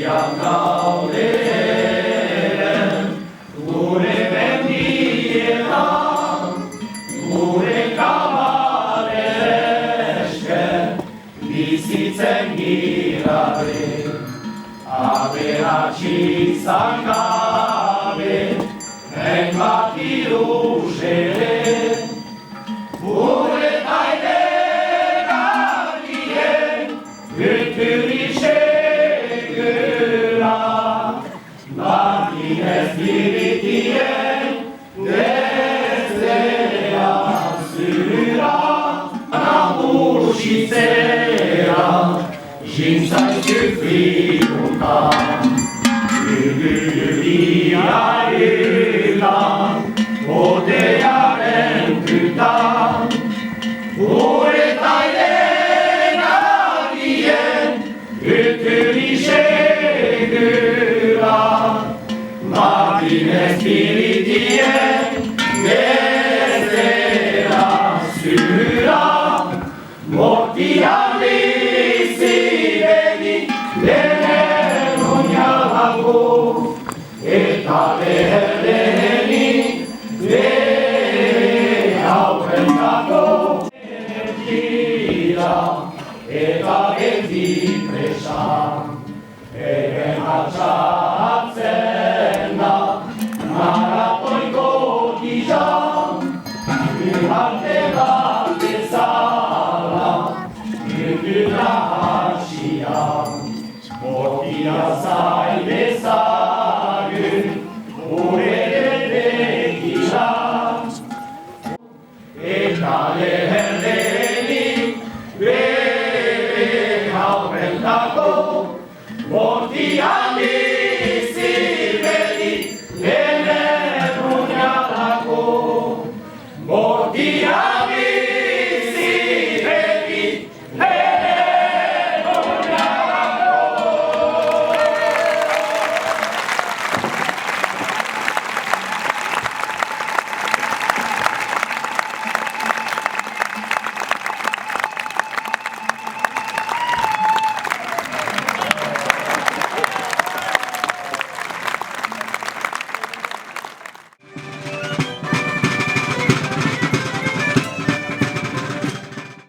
gauderen, gure mendietan, gure kamaren esker, bizitzen girabe, aberatsi izan gabe, hainbat iruzere, gure tailerarien, guturi segura, bakinez biritien, dezera zura, nagusitzera, jintzaitu frigunta, Ygüliaila, odearen kuta, gure tailerarien, guturi segura, makinez biritien, dezera zura, mortian bizi bedi, denen oinalago, eta lehenik aurrentako energia eta geldi presa, egen altxatzen da maratoiko gisa, arte bat bezala,